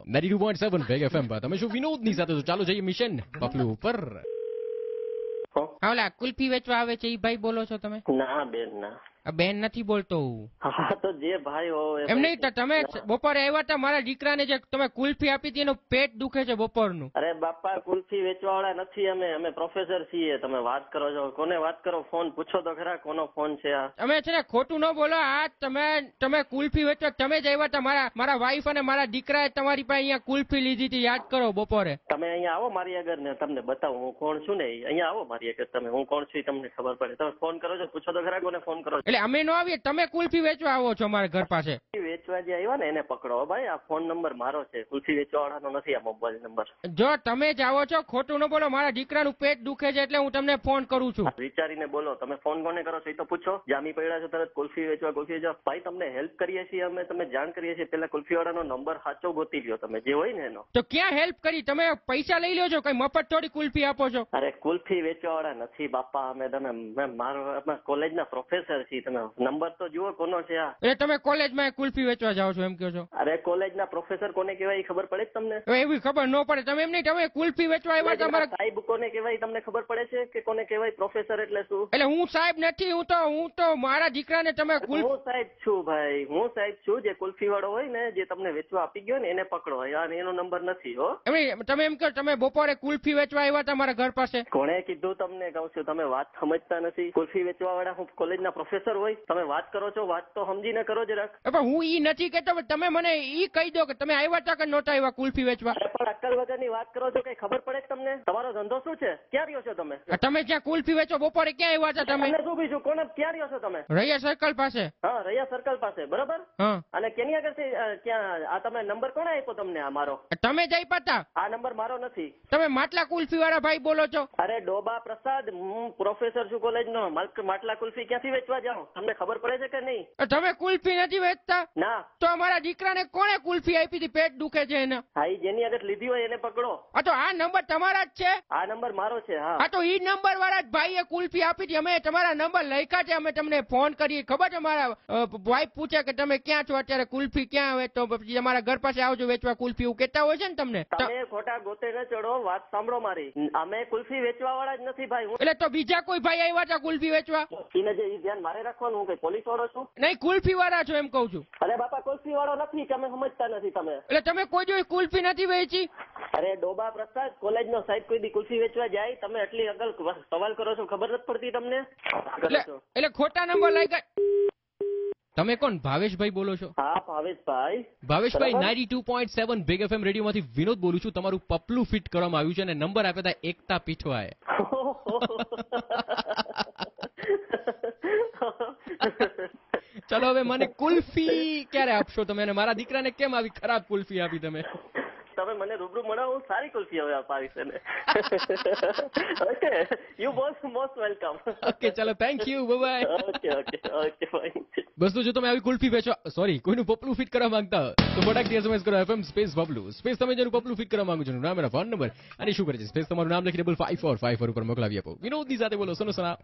92.7 વેગ એફએમ પર તમે શું વિનોદની સાથે તો ચાલો જઈએ મિશન પપલુ ઉપર. હા ઓલા કુલ્ફી વેચવા આવે છે ઈ ભાઈ બોલો છો તમે? ના બેન ના. બેન નથી બોલતો હું. હા તો જે ભાઈ હોય એમ નહીં તો તમે બપોરે આવ્યા હતા મારા દીકરાને જે તમે કુલ્ફી આપી હતી એનું પેટ દુખે છે બપોરનું. અરે બાપા કુલ્ફી વેચવા વાળા નથી અમે પ્રોફેસર છીએ. તમે વાત કરો છો કોને વાત કરો? ફોન પૂછો તો ખરા કોનો ફોન છે આ? અમે છે ને ખોટું ન બોલો. આ તમે કુલ્ફી વેચવા તમે જ આવ્યા હતા. મારા વાઈફ અને મારા દીકરાએ તમારી પાસે અહીંયા કુલ્ફી લીધી હતી યાદ કરો બપોરે. તમે અહીંયા આવો મારી આગળ ને તમને બતાવું હું કોણ છું ને. અહીંયા આવો મારી આગળ તમે હું કોણ છું તમને ખબર પડે. તમે ફોન કરો છો પૂછો તો ખરા કોને ફોન કરો છો? અમે નો આવીએ તમે કુલ્ફી વેચવા આવો છો અમારા ઘર પાસે. વેચવા જે આવ્યા ને એને પકડો ભાઈ. આ ફોન નંબર મારો છે. કુલ્ફી વેચવા વાળાનો નથી આ મોબાઈલ નંબર. જો તમે જ આવો છો ખોટું ન બોલો. મારા દીકરાનું પેટ દુખે છે એટલે હું તમને ફોન કરું છું. વિચારીને બોલો. તમે ફોન કોને કરો છો એ તો પૂછો. જામી પડ્યા છો તરત કુલ્ફી વેચવા ભાઈ તમને હેલ્પ કરીએ છીએ અમે. તમે જાણ કરીએ છીએ. પેલા કુલ્ફી વાળાનો નંબર સાચો ગોતી લ્યો તમે જે હોય ને એનો. તો ક્યાં હેલ્પ કરી? તમે પૈસા લઈ લ્યો છો કઈ મફત થોડી કુલ્ફી આપો છો? અરે કુલ્ફી વેચવા વાળા નથી બાપા અમે. તમે મારો કોલેજના પ્રોફેસર છીએ. તમે નંબર તો જુઓ કોનો છે આ. એટલે તમે કોલેજમાં કુલ્ફી વેચવા જાઓ છો એમ કહો છો? અરે કોલેજના પ્રોફેસર કોને કહેવાય ખબર પડે તમને? એવી ખબર ન પડે. તમે એમ નહીં તમે કુલ્ફી વેચવા આવ્યા તમારા સાહેબ કોને કહેવાય તમને ખબર પડે છે કે કોને કહેવાય? પ્રોફેસર એટલે શું? એટલે હું સાહેબ નથી. હું તો મારા દીકરાને તમે હું સાહેબ છું ભાઈ. હું સાહેબ છું. જે કુલ્ફી વાળો હોય ને જે તમને વેચવા આપી ગયો ને એને પકડો. એનો નંબર નથી હો. તમે એમ કહો તમે બપોરે કુલ્ફી વેચવા આવ્યા હતા મારા ઘર પાસે. કોણે કીધું તમને? કહું છું તમે વાત સમજતા નથી. કુલ્ફી વેચવા વાળા હું કોલેજના પ્રોફેસર હોય? તમે વાત કરો છો વાત તો સમજીને કરો જરાક. હું ઈ નથી કેતો. તમે મને ઈ કહી દો કે તમે આવ્યા હતા કે નહોતા આવ્યા કુલ્ફી વેચવા? પણ અક્કલ વગરની વાત કરો છો. કઈ ખબર પડે તમને? તમારો ધંધો શું છે? ક્યાં રહ્યો છો તમે? તમે જ્યાં કુલ્ફી વેચો બપોરે ક્યાં આવ્યા હતા તમે? શું બીજું કોને ક્યાં રહ્યો છો તમે? રૈયા સર્કલ પાસે. હા રૈયા સર્કલ પાસે બરાબર. હા અને કેની આગળ ક્યાં આ તમે નંબર કોણે આપ્યો તમને? આ મારો તમે જ આપ્યા હતા. આ નંબર મારો નથી. તમે માટલા કુલ્ફી વાળા ભાઈ બોલો છો? અરે ડોબા પ્રસાદ હું પ્રોફેસર છું કોલેજ નો. માટલા કુલ્ફી ક્યાંથી વેચવા જાઉં? તમને ખબર પડે છે કે નહીં? તમે કુલ્ફી નથી વેચતા? ના. તો અમારા દીકરાને કોણે કુલ્ફી આપી હતી? પેટ દુખે છે એને. હા જેની આગળ લીધી હોય એને પકડો. હા તો આ નંબર તમારા જ છે? આ નંબર મારો છે. હા તો ઈ નંબર વાળા જ ભાઈએ કુલ્ફી આપી હતી. અમે તમારા નંબર લખ્યા છે. અમે તમને ફોન કરી ખબર છે. મારા વાઈફ પૂછે કે તમે ક્યાં છો અત્યારે કુલ્ફી ક્યાં વેચો પછી અમારા ઘર પાસે આવજો વેચવા કુલ્ફી એવું કહેતા હોય છે ને તમને. તમે ખોટા ગોતે ન ચડો. વાત સાંભળો મારી. અમે કુલ્ફી વેચવા વાળા જ નથી ભાઈ. એટલે તો બીજા કોઈ ભાઈ આવ્યા હતા કુલ્ફી વેચવા? એને જે ધ્યાન મારે રાખવાનું. હું કઈ પોલીસ વાળો છું? નહીં કુલ્ફી વાળા છો એમ કઉ છું. અરે બાપા કુલ્ફી વાળો નથી. તમે સમજતા નથી તમે. એટલે તમે કોઈ જોઈ કુલ્ફી નથી વેચી? અરે ડોબા પ્રસાદ કોલેજ નો સાહેબ કોઈ દી કુલ્ફી વેચવા જાય? તમે એટલી અકલ સવાલ કરો છો ખબર નથી પડતી તમને? એટલે ખોટા નંબર લાગ્યા. તમે કોણ? ભાવેશભાઈ બોલો છો? હા ભાવેશભાઈ. ભાવેશભાઈ 92.7 વેગ એફએમ રેડિયો માંથી વિનોદ બોલું છું. તમારું પપલું ફિટ કરવામાં આવ્યું છે અને નંબર આપ્યા હતા એકતા પીઠવાએ. ચલો હવે મને કુલ્ફી ક્યારે આપશો તમે? અને મારા દીકરાને કેમ આવી ખરાબ કુલ્ફી આપી તમે? તમે મને રૂબરૂ મળો. હું સારી કુલ્ફી હવે અપાવીશ એને. Okay you most welcome. Okay ચલો thank you bye. Okay fine. બસ જો તમે આવી કુલ્ફી વેચો કોઈનું પપલું ફિટ કરવા માંગતા હોય તો ફટાક SMS કરો FM સ્પેસ પપલું સ્પેસ તમે જેનું પપલું ફિટ કરવા માંગો છો નામ એના ફોન નંબર અને શું કરે છે સ્પેસ તમારું નામ લખી 554454 ઉપર મોકલાવી આપો. વિનોદની સાથે બોલો. સોનો સોના.